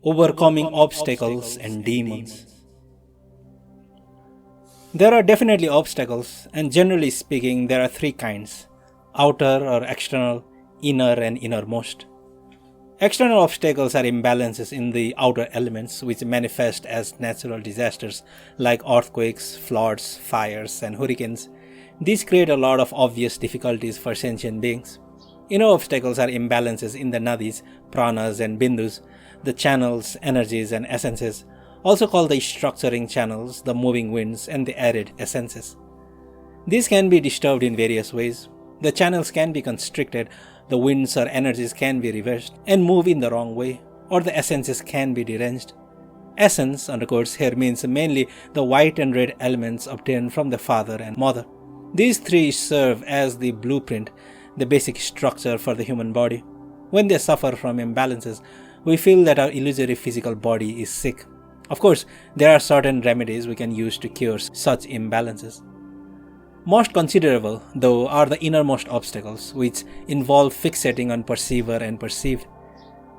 Overcoming obstacles and demons. There are definitely obstacles, and generally speaking, there are three kinds: outer or external, inner, and innermost. External obstacles are imbalances in the outer elements which manifest as natural disasters like earthquakes, floods, fires, and hurricanes. These create a lot of obvious difficulties for sentient beings. Inner obstacles are imbalances in the nadis, pranas, and bindus, the channels, energies, and essences, also called the structuring channels, the moving winds, and the arid essences. These can be disturbed in various ways. The channels can be constricted, the winds or energies can be reversed and move in the wrong way, or the essences can be deranged. Essence, undercodes here, means mainly the white and red elements obtained from the father and mother. These three serve as the blueprint, the basic structure for the human body. When they suffer from imbalances, we feel that our illusory physical body is sick. Of course, there are certain remedies we can use to cure such imbalances. Most considerable, though, are the innermost obstacles, which involve fixating on perceiver and perceived.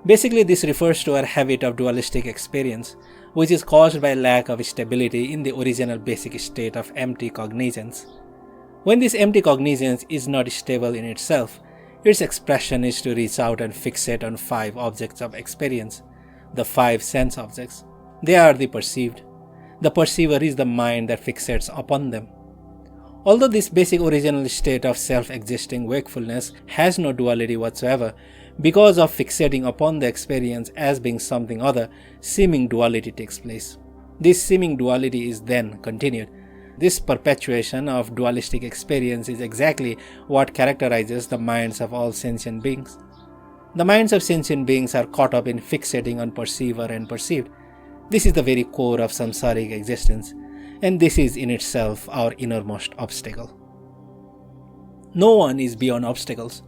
Basically, this refers to our habit of dualistic experience, which is caused by lack of stability in the original basic state of empty cognizance. When this empty cognizance is not stable in itself, its expression is to reach out and fixate on five objects of experience, the five sense objects. They are the perceived. The perceiver is the mind that fixates upon them. Although this basic original state of self-existing wakefulness has no duality whatsoever, because of fixating upon the experience as being something other, seeming duality takes place. This seeming duality is then continued. This perpetuation of dualistic experience is exactly what characterizes the minds of all sentient beings. The minds of sentient beings are caught up in fixating on perceiver and perceived. This is the very core of samsaric existence, and this is in itself our innermost obstacle. No one is beyond obstacles.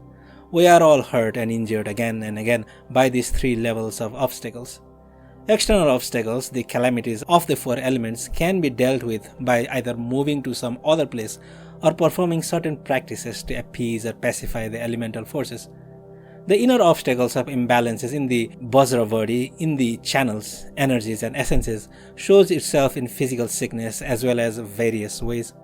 We are all hurt and injured again and again by these three levels of obstacles. External obstacles, the calamities of the four elements, can be dealt with by either moving to some other place or performing certain practices to appease or pacify the elemental forces. The inner obstacles of imbalances in the Vajravadi, in the channels, energies, and essences, shows itself in physical sickness as well as various ways.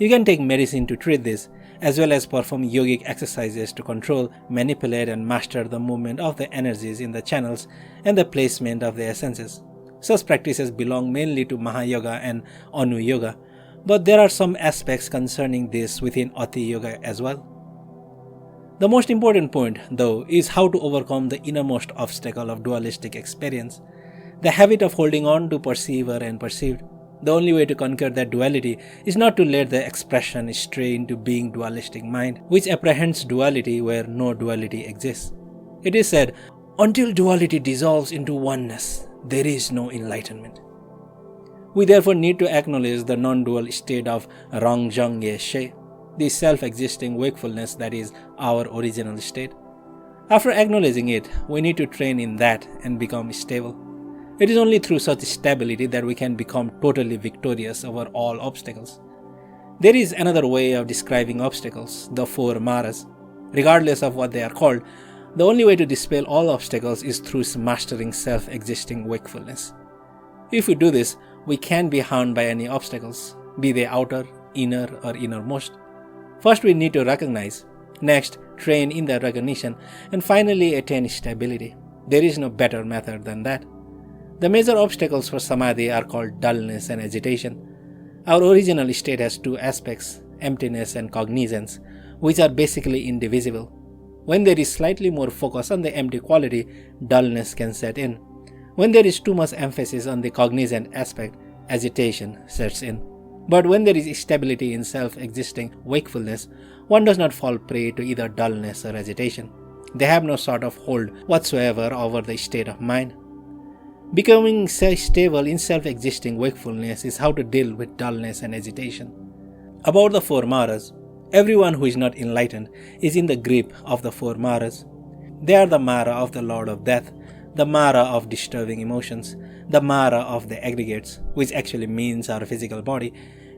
You can take medicine to treat this, as well as perform yogic exercises to control, manipulate, and master the movement of the energies in the channels and the placement of the essences. Such practices belong mainly to Mahayoga and Anu Yoga, but there are some aspects concerning this within Ati Yoga as well. The most important point, though, is how to overcome the innermost obstacle of dualistic experience, the habit of holding on to perceiver and perceived. The only way to conquer that duality is not to let the expression stray into being dualistic mind, which apprehends duality where no duality exists. It is said, until duality dissolves into oneness, there is no enlightenment. We therefore need to acknowledge the non-dual state of Rangjung Yeshe, the self-existing wakefulness that is our original state. After acknowledging it, we need to train in that and become stable. It is only through such stability that we can become totally victorious over all obstacles. There is another way of describing obstacles, the four maras. Regardless of what they are called, the only way to dispel all obstacles is through mastering self-existing wakefulness. If we do this, we can be harmed by any obstacles, be they outer, inner, or innermost. First, we need to recognize. Next, train in the recognition. And finally, attain stability. There is no better method than that. The major obstacles for samadhi are called dullness and agitation. Our original state has two aspects, emptiness and cognizance, which are basically indivisible. When there is slightly more focus on the empty quality, dullness can set in. When there is too much emphasis on the cognizant aspect, agitation sets in. But when there is stability in self-existing wakefulness, one does not fall prey to either dullness or agitation. They have no sort of hold whatsoever over the state of mind. Becoming stable in self-existing wakefulness is how to deal with dullness and agitation. About the four maras, everyone who is not enlightened is in the grip of the four maras. They are the mara of the Lord of Death, the mara of disturbing emotions, the mara of the aggregates, which actually means our physical body,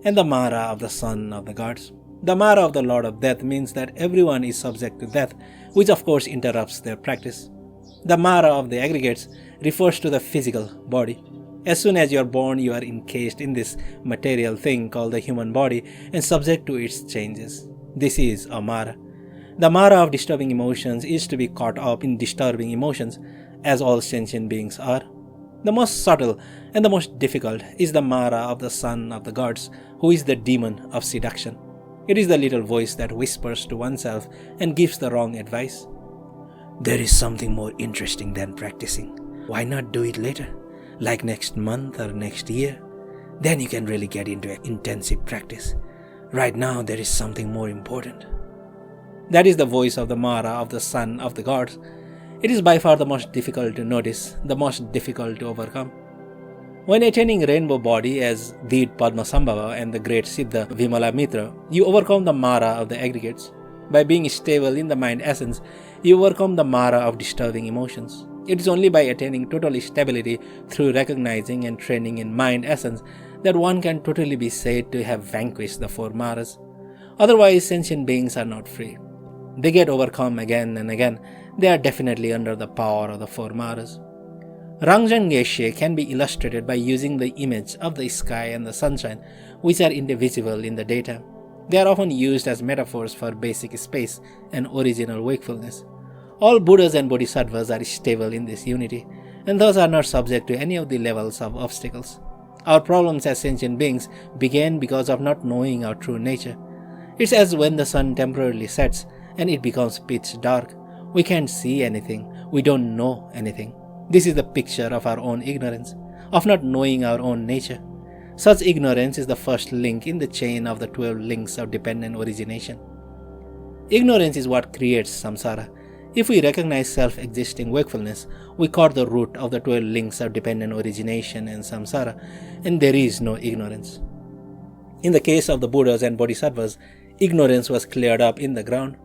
and the mara of the son of the gods. The mara of the Lord of Death means that everyone is subject to death, which of course interrupts their practice. The Mara of the aggregates refers to the physical body. As soon as you are born, you are encased in this material thing called the human body and subject to its changes. This is a Mara. The Mara of disturbing emotions is to be caught up in disturbing emotions, as all sentient beings are. The most subtle and the most difficult is the Mara of the son of the gods, who is the demon of seduction. It is the little voice that whispers to oneself and gives the wrong advice. There is something more interesting than practicing. Why not do it later? Like next month or next year? Then you can really get into intensive practice. Right now there is something more important. That is the voice of the Mara of the son of the gods. It is by far the most difficult to notice, the most difficult to overcome. When attaining rainbow body as did Padmasambhava and the great Siddha Vimalamitra, you overcome the Mara of the aggregates. By being stable in the mind essence, you overcome the Mara of disturbing emotions. It is only by attaining total stability through recognizing and training in mind essence that one can totally be said to have vanquished the four Maras. Otherwise, sentient beings are not free. They get overcome again and again. They are definitely under the power of the four Maras. Rangjung Yeshe can be illustrated by using the image of the sky and the sunshine, which are indivisible in the daytime. They are often used as metaphors for basic space and original wakefulness. All Buddhas and Bodhisattvas are stable in this unity, and thus are not subject to any of the levels of obstacles. Our problems as sentient beings began because of not knowing our true nature. It's as when the sun temporarily sets and it becomes pitch dark. We can't see anything. We don't know anything. This is the picture of our own ignorance, of not knowing our own nature. Such ignorance is the first link in the chain of the 12 links of dependent origination. Ignorance is what creates samsara. If we recognize self-existing wakefulness, we cut the root of the 12 links of dependent origination and samsara, and there is no ignorance. In the case of the Buddhas and Bodhisattvas, ignorance was cleared up in the ground.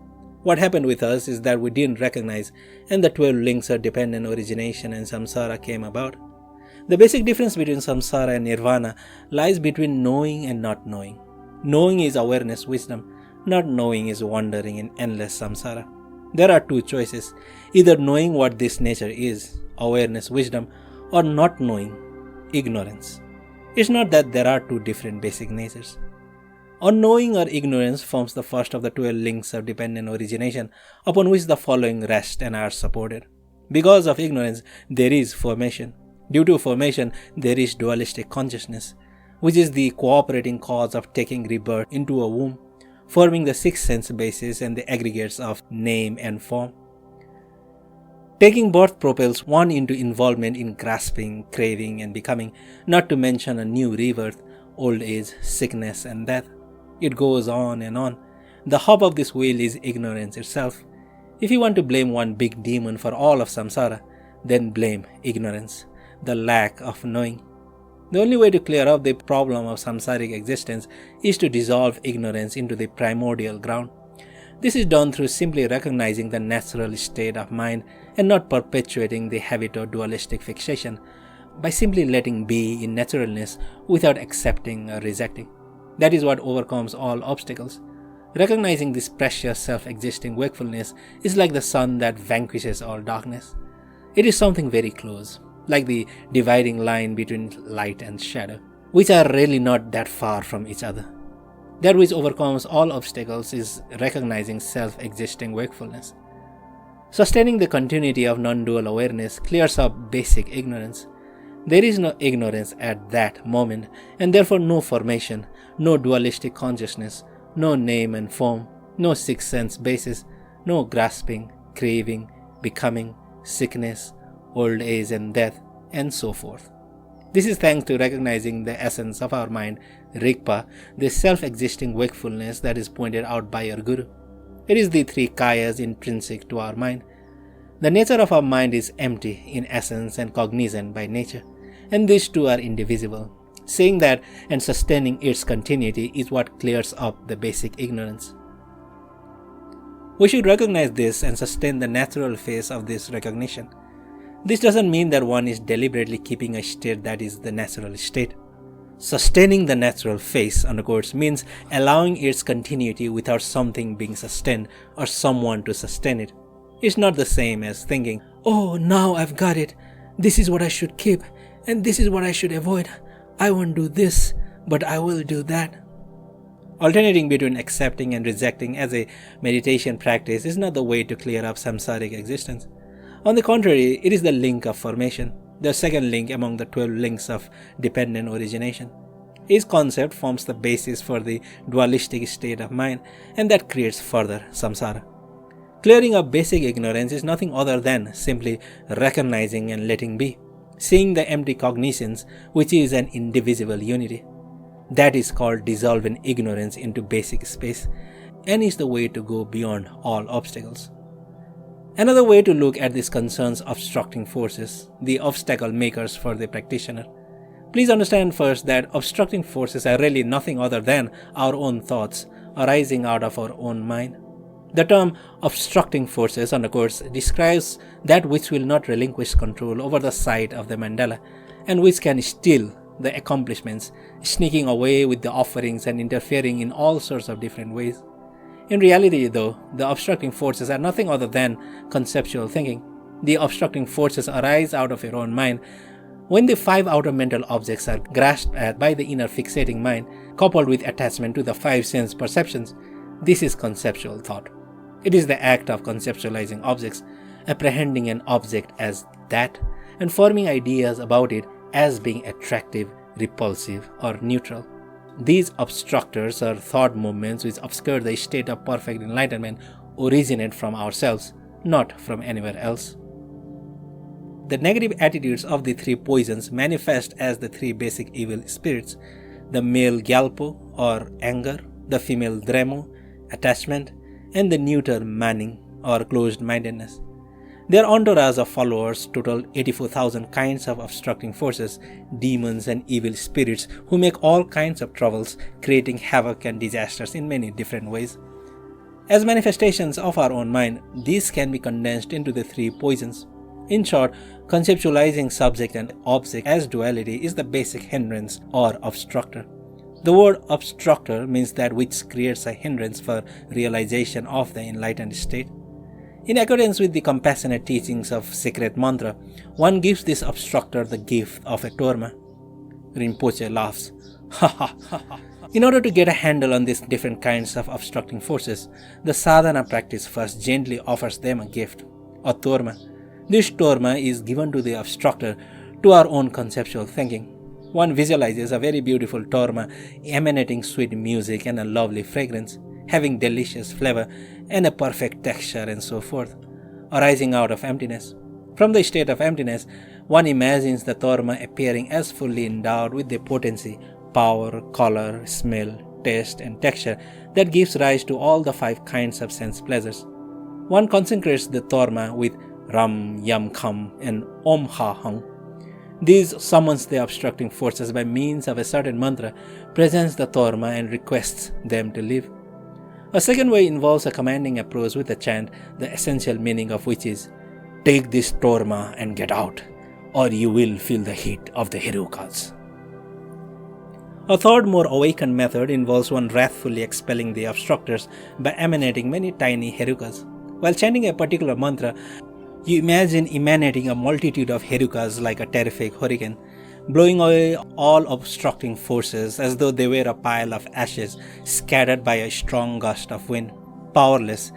What happened with us is that we didn't recognize, and the 12 links of dependent origination and samsara came about. The basic difference between samsara and nirvana lies between knowing and not knowing. Knowing is awareness, wisdom. Not knowing is wandering in endless samsara. There are two choices, either knowing what this nature is, awareness, wisdom, or not knowing, ignorance. It's not that there are two different basic natures. Unknowing or ignorance forms the first of the 12 links of dependent origination, upon which the following rest and are supported. Because of ignorance, there is formation. Due to formation, there is dualistic consciousness, which is the cooperating cause of taking rebirth into a womb, forming the six sense bases and the aggregates of name and form. Taking birth propels one into involvement in grasping, craving, and becoming, not to mention a new rebirth, old age, sickness, and death. It goes on and on. The hub of this wheel is ignorance itself. If you want to blame one big demon for all of samsara, then blame ignorance, the lack of knowing. The only way to clear up the problem of samsaric existence is to dissolve ignorance into the primordial ground. This is done through simply recognizing the natural state of mind and not perpetuating the habit of dualistic fixation, by simply letting be in naturalness without accepting or rejecting. That is what overcomes all obstacles. Recognizing this precious self-existing wakefulness is like the sun that vanquishes all darkness. It is something very close, like the dividing line between light and shadow, which are really not that far from each other. That which overcomes all obstacles is recognizing self-existing wakefulness. Sustaining the continuity of non-dual awareness clears up basic ignorance. There is no ignorance at that moment, and therefore no formation, no dualistic consciousness, no name and form, no six sense basis, no grasping, craving, becoming, sickness, old age and death, and so forth. This is thanks to recognizing the essence of our mind, Rigpa, the self-existing wakefulness that is pointed out by our Guru. It is the three kayas intrinsic to our mind. The nature of our mind is empty in essence and cognizant by nature, and these two are indivisible. Saying that and sustaining its continuity is what clears up the basic ignorance. We should recognize this and sustain the natural phase of this recognition. This doesn't mean that one is deliberately keeping a state that is the natural state. Sustaining the natural phase, undercourse, means allowing its continuity without something being sustained or someone to sustain it. It's not the same as thinking, oh, now I've got it. This is what I should keep, and this is what I should avoid. I won't do this, but I will do that. Alternating between accepting and rejecting as a meditation practice is not the way to clear up samsaric existence. On the contrary, it is the link of formation, the second link among the 12 links of dependent origination. Each concept forms the basis for the dualistic state of mind, and that creates further samsara. Clearing up basic ignorance is nothing other than simply recognizing and letting be, seeing the empty cognitions, which is an indivisible unity. That is called dissolving ignorance into basic space, and is the way to go beyond all obstacles. Another way to look at this concerns obstructing forces, the obstacle makers for the practitioner. Please understand first that obstructing forces are really nothing other than our own thoughts arising out of our own mind. The term obstructing forces on the course describes that which will not relinquish control over the sight of the mandala and which can steal the accomplishments, sneaking away with the offerings and interfering in all sorts of different ways. In reality, though, the obstructing forces are nothing other than conceptual thinking. The obstructing forces arise out of your own mind when the 5 outer mental objects are grasped at by the inner fixating mind, coupled with attachment to the 5 sense perceptions. This is conceptual thought. It is the act of conceptualizing objects, apprehending an object as that, and forming ideas about it as being attractive, repulsive, or neutral. These obstructors or thought movements which obscure the state of perfect enlightenment originate from ourselves, not from anywhere else. The negative attitudes of the 3 poisons manifest as the 3 basic evil spirits: the male gyalpo or anger, the female dremo, attachment, and the neuter manning or closed-mindedness. Their entourage of followers total 84,000 kinds of obstructing forces, demons and evil spirits who make all kinds of troubles, creating havoc and disasters in many different ways. As manifestations of our own mind, these can be condensed into the 3 poisons. In short, conceptualizing subject and object as duality is the basic hindrance or obstructor. The word obstructor means that which creates a hindrance for realization of the enlightened state. In accordance with the compassionate teachings of Secret Mantra, one gives this obstructor the gift of a torma. Rinpoche laughs. Ha ha ha. In order to get a handle on these different kinds of obstructing forces, the sadhana practice first gently offers them a gift, a torma. This torma is given to the obstructor to our own conceptual thinking. One visualizes a very beautiful torma emanating sweet music and a lovely fragrance, having delicious flavor and a perfect texture and so forth, arising out of emptiness. From the state of emptiness, one imagines the torma appearing as fully endowed with the potency, power, color, smell, taste, and texture that gives rise to all the 5 kinds of sense pleasures. One consecrates the torma with Ram, Yam, Kham, and Om Ha Hung. This summons the obstructing forces by means of a certain mantra, presents the torma, and requests them to leave. A second way involves a commanding approach with a chant, the essential meaning of which is, "Take this torma and get out, or you will feel the heat of the herukas." A third, more awakened method involves one wrathfully expelling the obstructors by emanating many tiny herukas. While chanting a particular mantra, you imagine emanating a multitude of herukas like a terrific hurricane, blowing away all obstructing forces as though they were a pile of ashes scattered by a strong gust of wind. Powerless,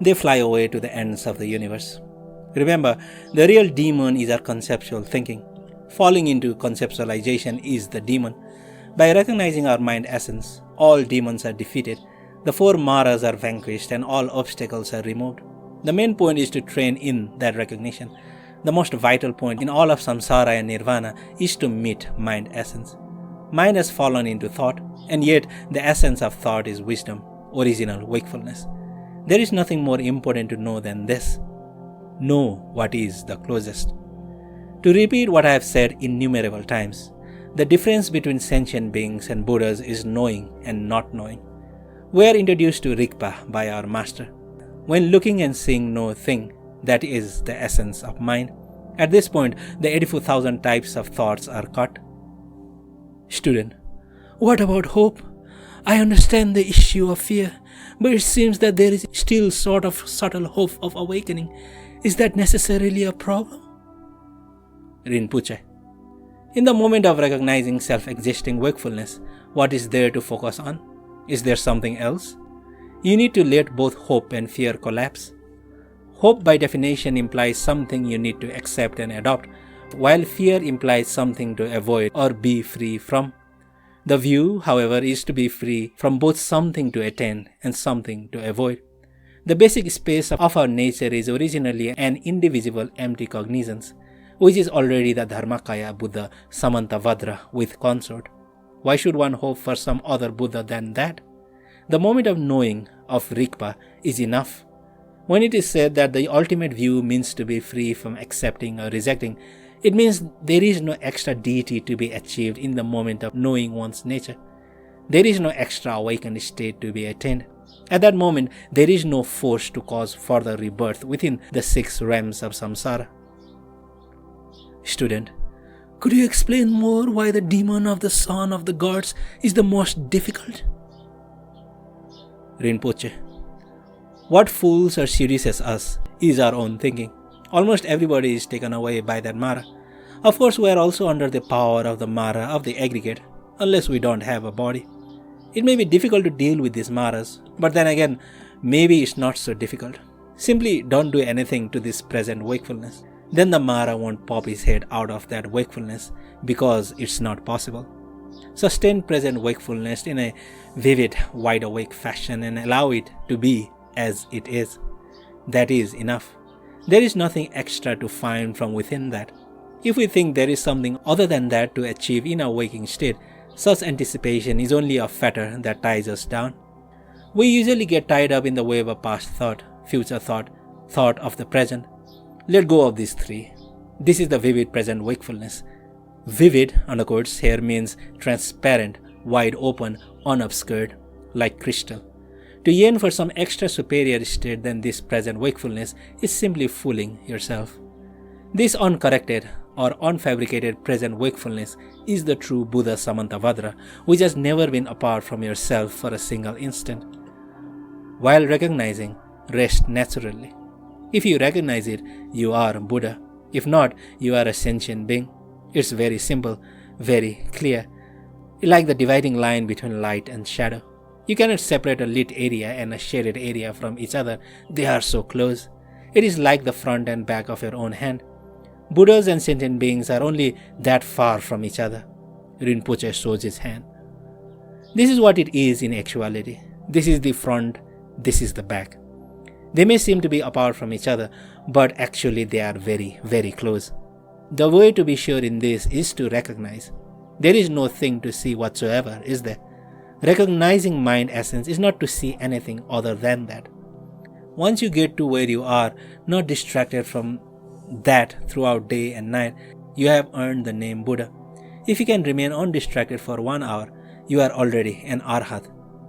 they fly away to the ends of the universe. Remember, the real demon is our conceptual thinking. Falling into conceptualization is the demon. By recognizing our mind essence, all demons are defeated, the 4 maras are vanquished, and all obstacles are removed. The main point is to train in that recognition. The most vital point in all of samsara and nirvana is to meet mind essence. Mind has fallen into thought, and yet the essence of thought is wisdom, original wakefulness. There is nothing more important to know than this. Know what is the closest. To repeat what I have said innumerable times, the difference between sentient beings and Buddhas is knowing and not knowing. We are introduced to Rigpa by our master. When looking and seeing no thing, that is the essence of mind. At this point, the 84,000 types of thoughts are cut. Student: what about hope? I understand the issue of fear, but it seems that there is still sort of subtle hope of awakening. Is that necessarily a problem? Rinpoche: in the moment of recognizing self-existing wakefulness, what is there to focus on? Is there something else? You need to let both hope and fear collapse. Hope by definition implies something you need to accept and adopt, while fear implies something to avoid or be free from. The view, however, is to be free from both something to attain and something to avoid. The basic space of our nature is originally an indivisible empty cognizance, which is already the Dharmakaya Buddha Samantavajra with consort. Why should one hope for some other Buddha than that? The moment of knowing of Rigpa is enough. When it is said that the ultimate view means to be free from accepting or rejecting, it means there is no extra deity to be achieved in the moment of knowing one's nature. There is no extra awakened state to be attained. At that moment, there is no force to cause further rebirth within the 6 realms of samsara. Student: could you explain more why the demon of the son of the gods is the most difficult? Rinpoche: what fools or seduces us is our own thinking. Almost everybody is taken away by that Mara. Of course, we are also under the power of the Mara of the aggregate, unless we don't have a body. It may be difficult to deal with these Maras, but then again, maybe it's not so difficult. Simply don't do anything to this present wakefulness. Then the Mara won't pop his head out of that wakefulness, because it's not possible. Sustain present wakefulness in a vivid, wide-awake fashion and allow it to be as it is. That is enough. There is nothing extra to find from within that. If we think there is something other than that to achieve in our waking state, such anticipation is only a fetter that ties us down. We usually get tied up in the wave of past thought, future thought, thought of the present. Let go of these 3. This is the vivid present wakefulness. Vivid, underquotes, here means transparent, wide open, unobscured, like crystal. To yearn for some extra superior state than this present wakefulness is simply fooling yourself. This uncorrected or unfabricated present wakefulness is the true Buddha Samantavajra, which has never been apart from yourself for a single instant. While recognizing, rest naturally. If you recognize it, you are Buddha. If not, you are a sentient being. It's very simple, very clear. Like the dividing line between light and shadow. You cannot separate a lit area and a shaded area from each other. They are so close. It is like the front and back of your own hand. Buddhas and sentient beings are only that far from each other. Rinpoche shows his hand. This is what it is in actuality. This is the front, this is the back. They may seem to be apart from each other, but actually they are very, very close. The way to be sure in this is to recognize. There is no thing to see whatsoever, is there? Recognizing mind essence is not to see anything other than that. Once you get to where you are, not distracted from that throughout day and night, you have earned the name Buddha. If you can remain undistracted for 1 hour, you are already an Arhat.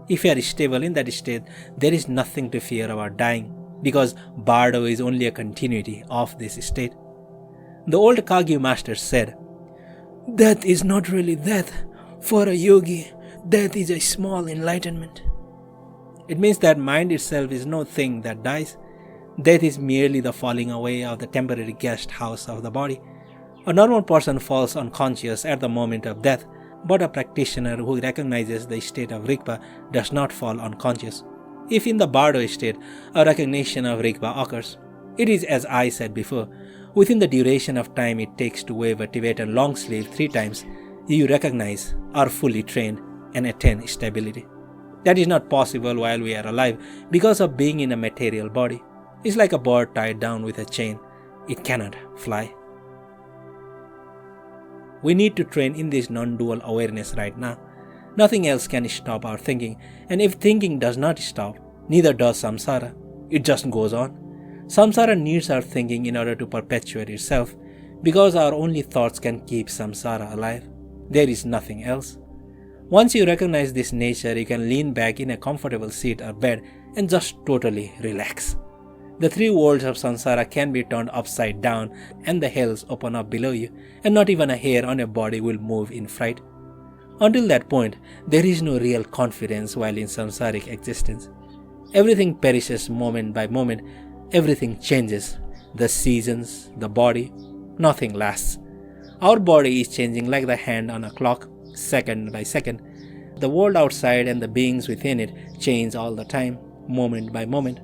If you are stable in that state, there is nothing to fear about dying, because Bardo is only a continuity of this state. The old Kagyu master said, "Death is not really death. For a yogi, death is a small enlightenment." It means that mind itself is no thing that dies. Death is merely the falling away of the temporary guest house of the body. A normal person falls unconscious at the moment of death, but a practitioner who recognizes the state of Rigpa does not fall unconscious. If in the Bardo state, a recognition of Rigpa occurs, it is as I said before, within the duration of time it takes to wave a Tibetan long sleeve 3 times, you recognize, are fully trained, and attain stability. That is not possible while we are alive because of being in a material body. It's like a bird tied down with a chain. It cannot fly. We need to train in this non-dual awareness right now. Nothing else can stop our thinking, and if thinking does not stop, neither does samsara. It just goes on. Samsara needs our thinking in order to perpetuate itself, because our only thoughts can keep samsara alive. There is nothing else. Once you recognize this nature, you can lean back in a comfortable seat or bed and just totally relax. The 3 worlds of samsara can be turned upside down and the hells open up below you, and not even a hair on your body will move in fright. Until that point, there is no real confidence while in samsaric existence. Everything perishes moment by moment. Everything changes. The seasons, the body, nothing lasts. Our body is changing like the hand on a clock, second by second. The world outside and the beings within it change all the time, moment by moment.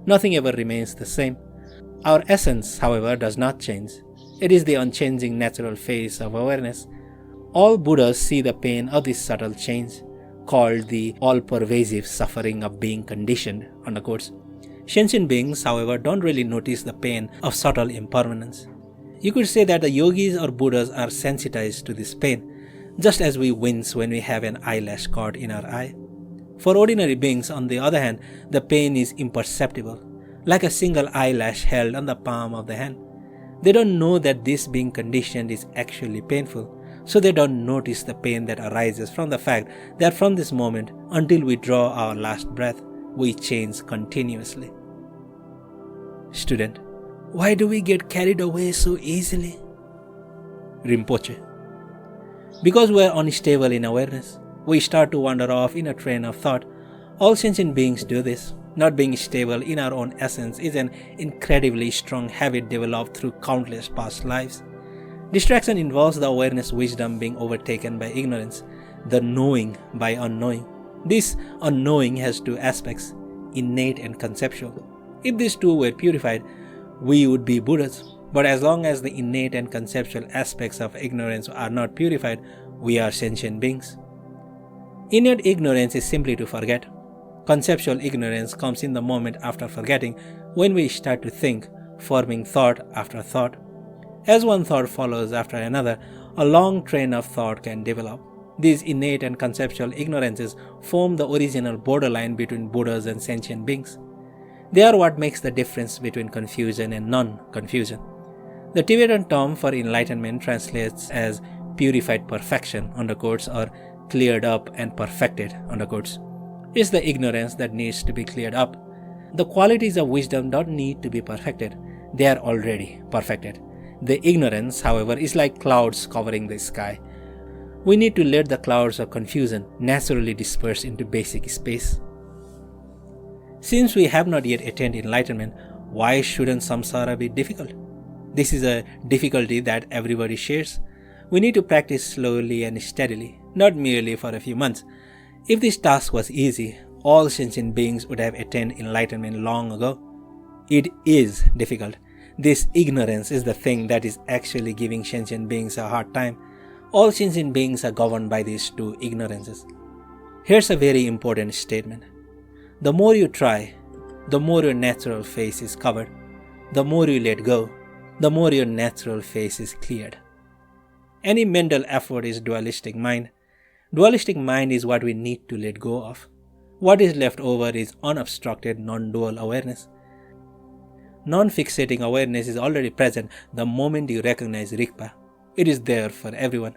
Nothing ever remains the same. Our essence, however, does not change. It is the unchanging natural phase of awareness. All Buddhas see the pain of this subtle change, called the all-pervasive suffering of being conditioned, underquotes. Sentient beings, however, don't really notice the pain of subtle impermanence. You could say that the yogis or Buddhas are sensitized to this pain, just as we wince when we have an eyelash caught in our eye. For ordinary beings, on the other hand, the pain is imperceptible, like a single eyelash held on the palm of the hand. They don't know that this being conditioned is actually painful, so they don't notice the pain that arises from the fact that from this moment until we draw our last breath, we change continuously. Student: why do we get carried away so easily? Rinpoche: because we are unstable in awareness. We start to wander off in a train of thought. All sentient beings do this. Not being stable in our own essence is an incredibly strong habit developed through countless past lives. Distraction involves the awareness wisdom being overtaken by ignorance, the knowing by unknowing. This unknowing has two aspects, innate and conceptual. If these two were purified, we would be Buddhas. But as long as the innate and conceptual aspects of ignorance are not purified, we are sentient beings. Innate ignorance is simply to forget. Conceptual ignorance comes in the moment after forgetting, when we start to think, forming thought after thought. As one thought follows after another, a long train of thought can develop. These innate and conceptual ignorances form the original borderline between Buddhas and sentient beings. They are what makes the difference between confusion and non-confusion. The Tibetan term for enlightenment translates as purified perfection, underquotes, or cleared up and perfected, underquotes. It's the ignorance that needs to be cleared up. The qualities of wisdom don't need to be perfected. They are already perfected. The ignorance, however, is like clouds covering the sky. We need to let the clouds of confusion naturally disperse into basic space. Since we have not yet attained enlightenment, why shouldn't samsara be difficult? This is a difficulty that everybody shares. We need to practice slowly and steadily, not merely for a few months. If this task was easy, all sentient beings would have attained enlightenment long ago. It is difficult. This ignorance is the thing that is actually giving sentient beings a hard time. All sentient beings are governed by these two ignorances. Here's a very important statement. The more you try, the more your natural face is covered. The more you let go, the more your natural face is cleared. Any mental effort is dualistic mind. Dualistic mind is what we need to let go of. What is left over is unobstructed non-dual awareness. Non-fixating awareness is already present the moment you recognize Rigpa. It is there for everyone.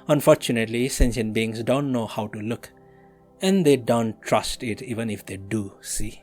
Unfortunately, sentient beings don't know how to look, and they don't trust it even if they do see.